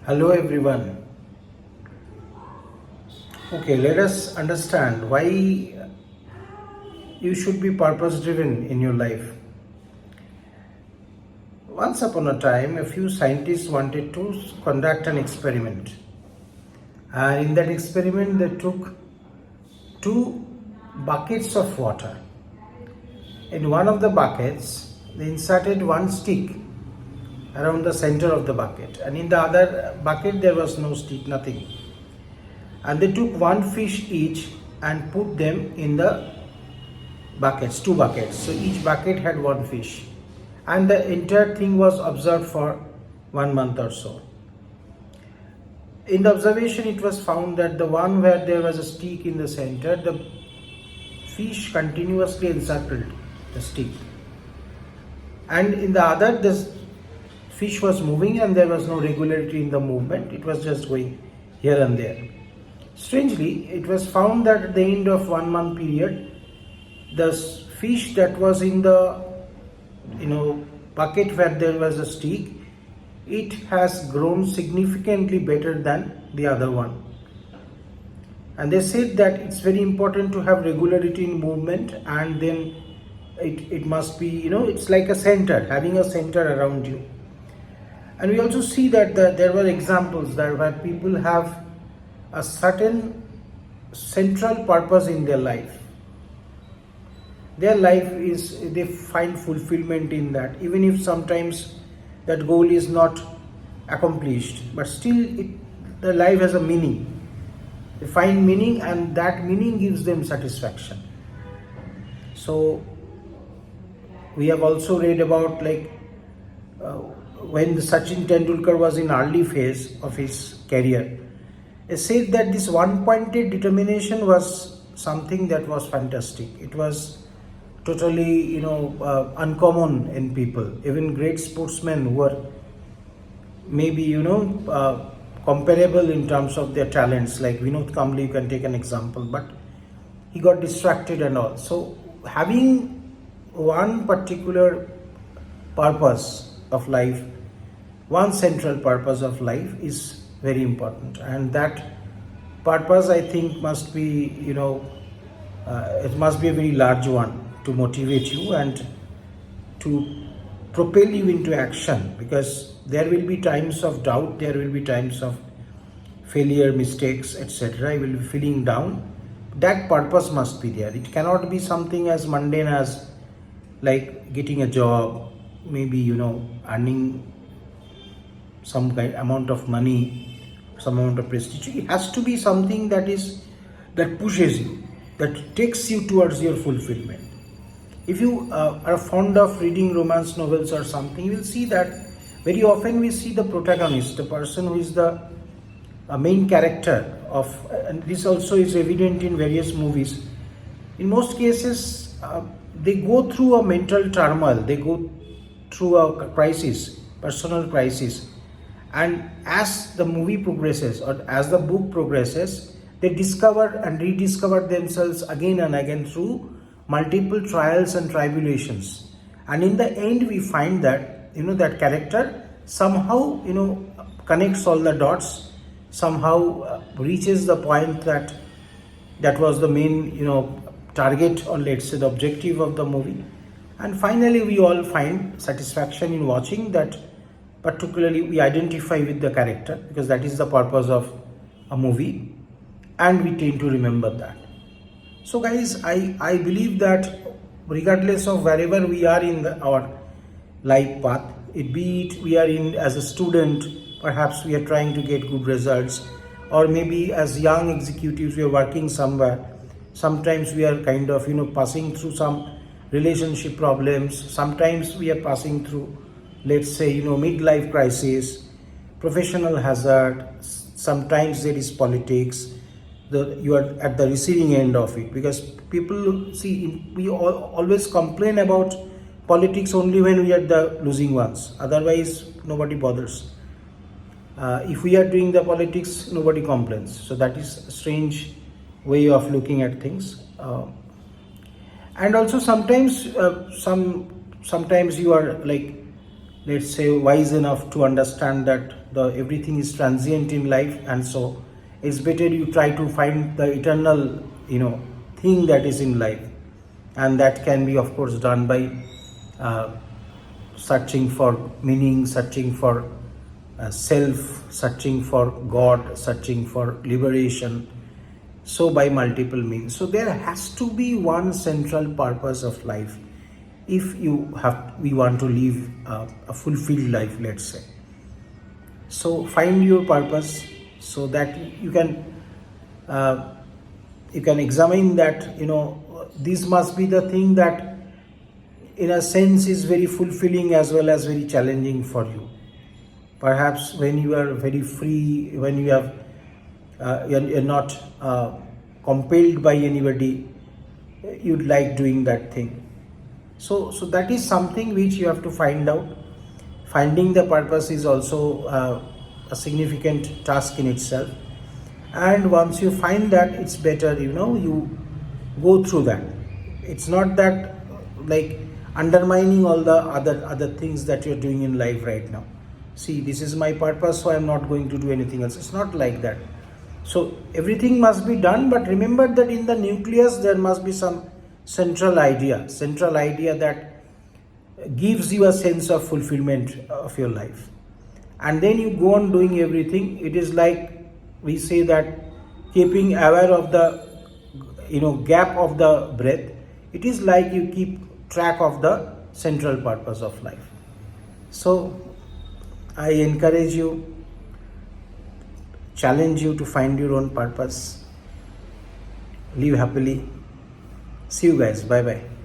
Hello everyone. Okay, let us understand why you should be purpose driven in your life. Once upon a time, a few scientists wanted to conduct an experiment. And in that experiment, they took two buckets of water. In one of the buckets, they inserted one stick around the center of the bucket, and in the other bucket, there was no stick, nothing. And they took one fish each and put them in the buckets, two buckets. So each bucket had one fish, and the entire thing was observed for 1 month or so. In the observation, it was found that the one where there was a stick in the center, the fish continuously encircled the stick, and in the other, the fish was moving and there was no regularity in the movement. It was just going here and there. Strangely, it was found that at the end of 1 month period, the fish that was in the bucket where there was a stick, it has grown significantly better than the other one. And they said that it's very important to have regularity in movement, and then it must be, it's like a center, having a center around you. And we also see that there were examples that where people have a certain central purpose in their life. Their life is, they find fulfillment in that, even if sometimes that goal is not accomplished, but still the life has a meaning. They find meaning, and that meaning gives them satisfaction. So we have also read about when Sachin Tendulkar was in early phase of his career, it said that this one-pointed determination was something that was fantastic. It was totally, uncommon in people. Even great sportsmen who were maybe, comparable in terms of their talents, like Vinod Kambli, you can take an example, but he got distracted and all. So having one particular purpose of life, one central purpose of life is very important, and that purpose, I think, must be, it must be a very large one to motivate you and to propel you into action, because there will be times of doubt, there will be times of failure, mistakes, etc. You will be feeling down. That purpose must be there. It cannot be something as mundane as like getting a job, maybe earning some kind amount of money, some amount of prestige. It has to be something that pushes you, that takes you towards your fulfillment. If you are fond of reading romance novels or something, you will see that very often we see the protagonist, the person who is the main character of, and this also is evident in various movies. In most cases, they go through a mental turmoil, they go through a crisis, personal crisis, and as the movie progresses or as the book progresses, they discover and rediscover themselves again and again through multiple trials and tribulations, and in the end we find that that character somehow connects all the dots, somehow reaches the point that was the main target, or let's say the objective of the movie, and finally we all find satisfaction in watching that. Particularly we identify with the character, because that is the purpose of a movie, and we tend to remember that. So guys, I believe that regardless of wherever we are in our life path, be it we are in as a student, perhaps we are trying to get good results, or maybe as young executives we are working somewhere, sometimes we are kind of passing through some relationship problems, sometimes we are passing through, let's say, midlife crisis, professional hazard, sometimes there is politics, you are at the receiving end of it, because people see, we always complain about politics only when we are the losing ones, otherwise nobody bothers. If we are doing the politics, nobody complains. So that is a strange way of looking at things. And also sometimes you are like, let's say, wise enough to understand that the everything is transient in life, and so it's better you try to find the eternal, thing that is in life, and that can be, of course, done by uh, searching for meaning, searching for self, searching for God, searching for liberation. So by multiple means. So there has to be one central purpose of life if we want to live a fulfilled life, let's say. So find your purpose so that uh, you can examine that, this must be the thing that in a sense is very fulfilling as well as very challenging for you. Perhaps when you are very free, when you have you're not compelled by anybody, you'd like doing that thing. So that is something which you have to find out. Finding the purpose is also a significant task in itself. And once you find that, it's better, you go through that. It's not that like undermining all the other things that you're doing in life right now. See, this is my purpose, so I'm not going to do anything else. It's not like that. So everything must be done, but remember that in the nucleus there must be some central idea that gives you a sense of fulfillment of your life. And then you go on doing everything. It is like we say that keeping aware of the gap of the breath. It is like you keep track of the central purpose of life. So I encourage you, challenge you to find your own purpose. Live happily. See you guys. Bye bye.